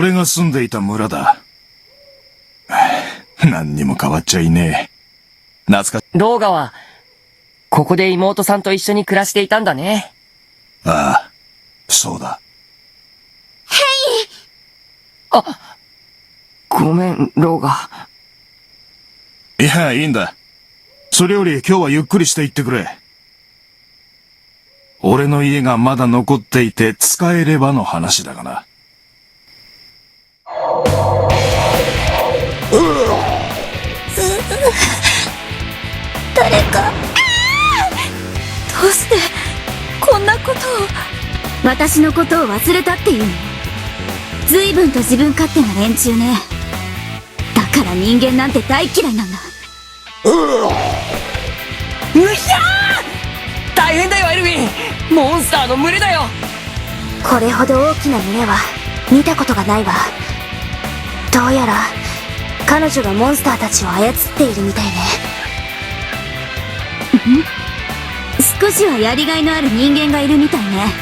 俺が住んでいた村だ。何にも変わっちゃいねえ。懐かしい。ローガは、ここで妹さんと一緒に暮らしていたんだね。ああ、そうだ。あ、ごめん、ローガ。いや、いいんだ。それより今日はゆっくりして行ってくれ。俺の家がまだ残っていて使えればの話だがな。誰か。どうしてこんなことを。私のことを忘れたっていうの？随分と自分勝手な連中ね。だから人間なんて大嫌いなんだ。うひゃー！大変だよ、エルヴィン！モンスターの群れだよ！これほど大きな群れは見たことがないわ。どうやら彼女がモンスターたちを操っているみたいね。少しはやりがいのある人間がいるみたいね。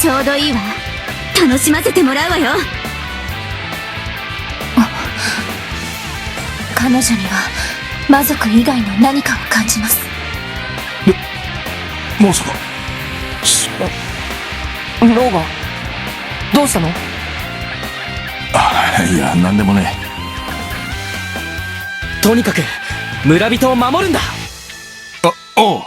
ちょうどいいわ。楽しませてもらうわよ。彼女には魔族以外の何かを感じます。まさか。ローガ、どうしたの？あ、いや、なんでもねえ。とにかく、村人を守るんだ！おう。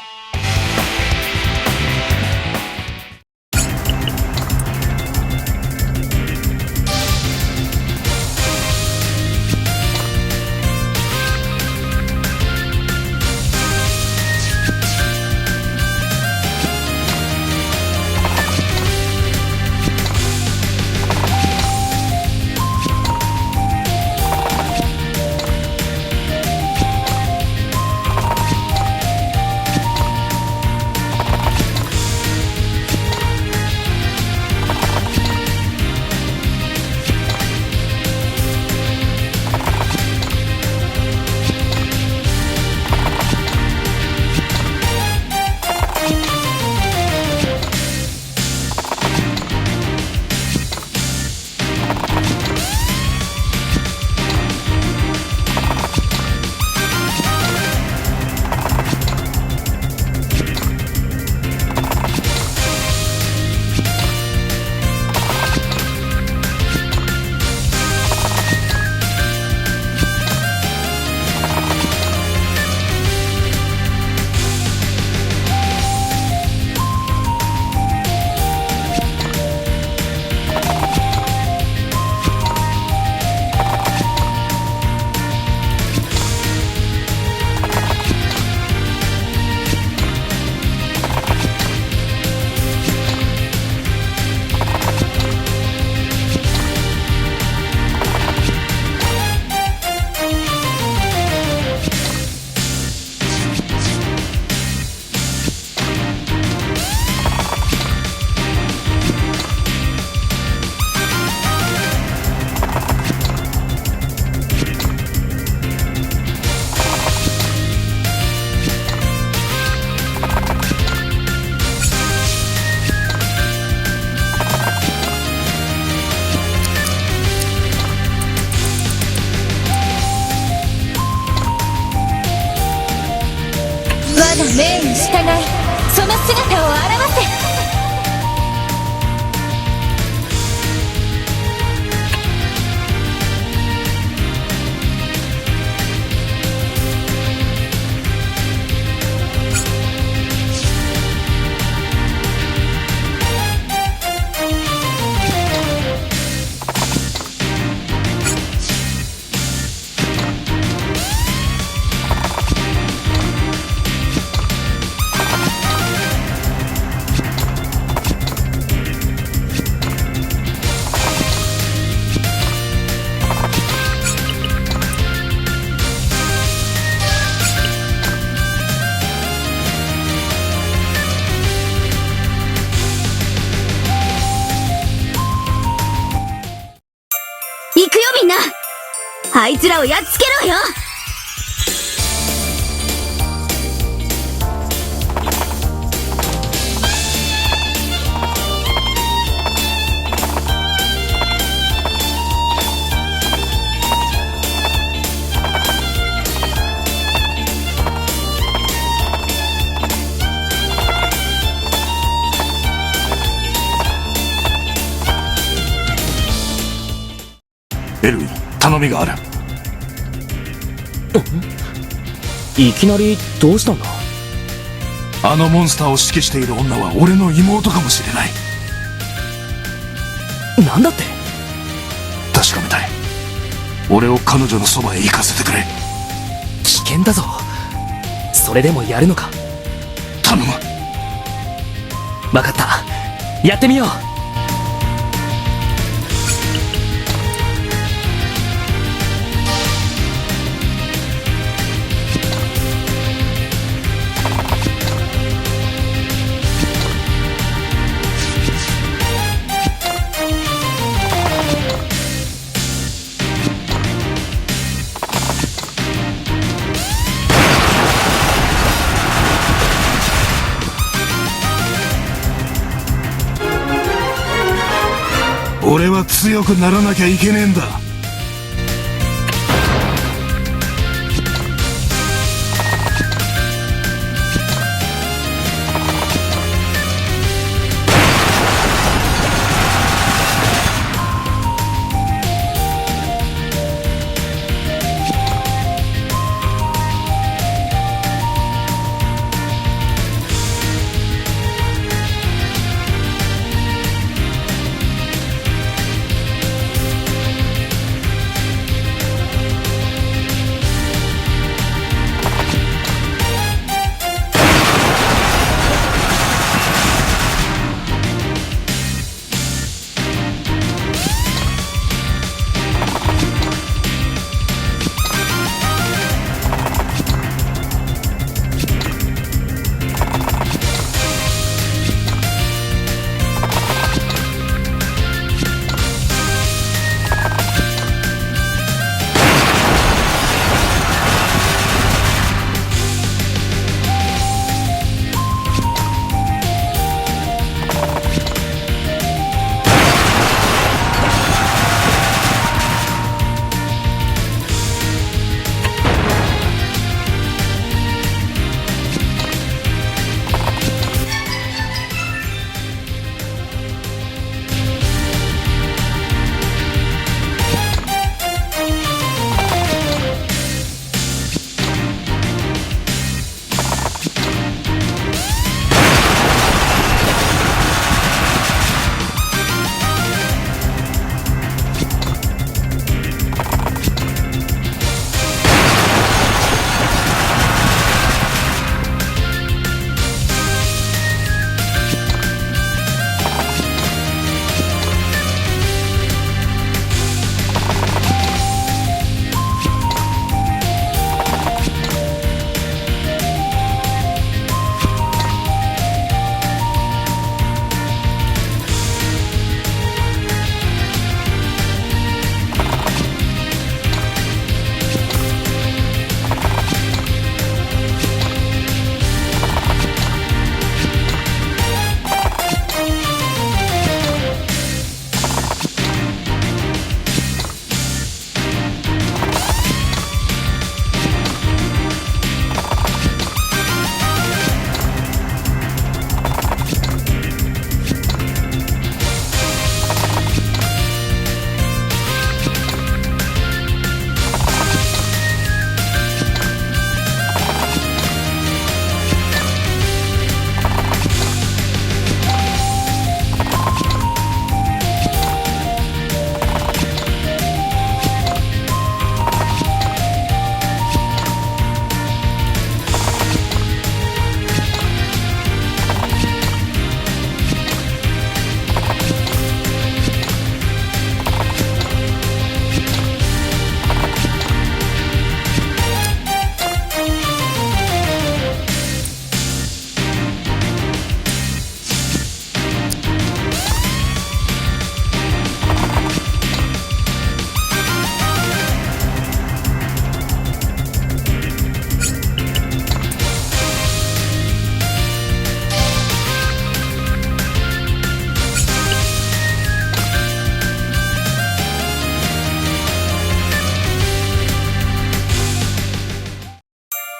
我が命に従い、その姿を現せ。行くよみんな。あいつらをやっつけろよ。頼みがある。いきなりどうしたんだ？あのモンスターを指揮している女は俺の妹かもしれない。なんだって？確かめたい。俺を彼女のそばへ行かせてくれ。危険だぞ。それでもやるのか？頼む。分かった、やってみよう。俺は強くならなきゃいけねえんだ。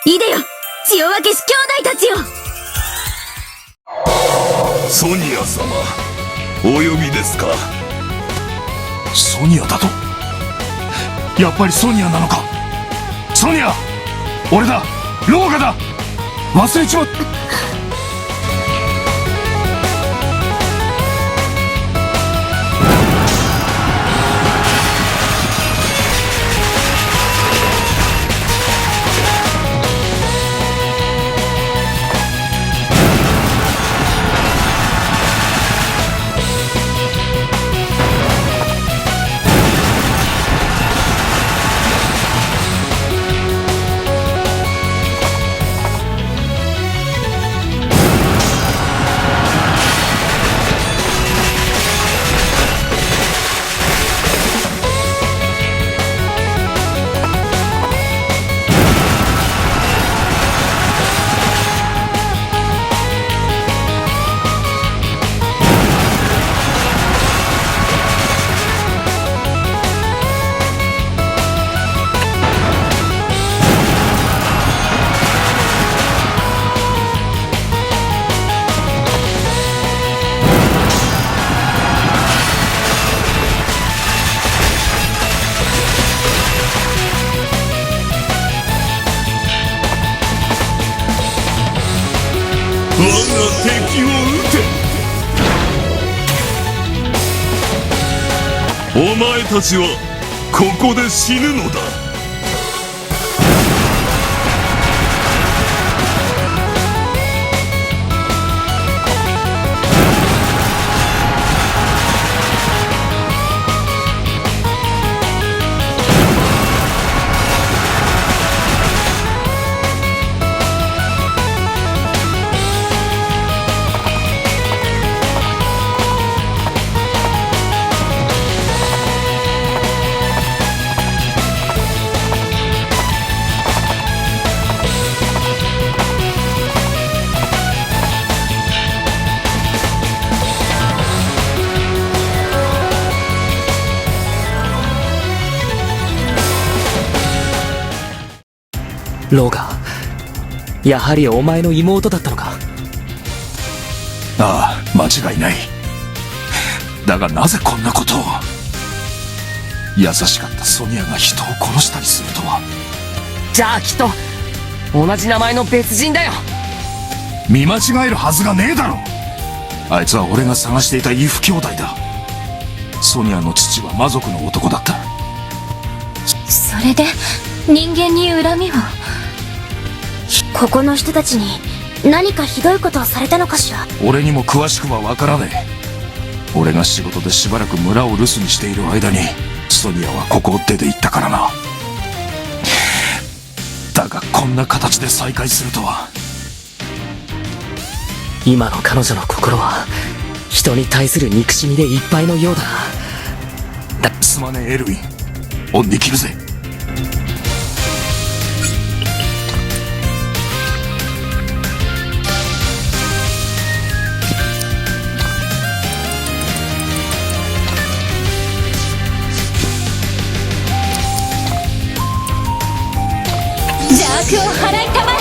いでよ、血を分けし兄弟たちよ。ソニア様、お呼びですか？ソニアだと？やっぱりソニアなのか。ソニア、俺だ、ローガだ。忘れちまった。我が敵を撃て。お前たちはここで死ぬのだ。ローガ、やはりお前の妹だったのか。ああ、間違いない。だがなぜこんなことを。優しかったソニアが人を殺したりするとは。じゃあきっと同じ名前の別人だよ。見間違えるはずがねえだろ。あいつは俺が探していたイフ兄弟だ。ソニアの父は魔族の男だった。それで人間に恨みを。ここの人たちに何かひどいことをされたのかしら。俺にも詳しくは分からねえ。俺が仕事でしばらく村を留守にしている間にソニアはここを出て行ったからな。だがこんな形で再会するとは。今の彼女の心は人に対する憎しみでいっぱいのようだな。すまねえエルウィン、恩に切るぜ。邪悪を払いたま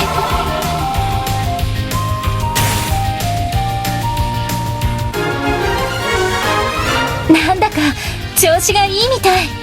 え。なんだか調子がいいみたい。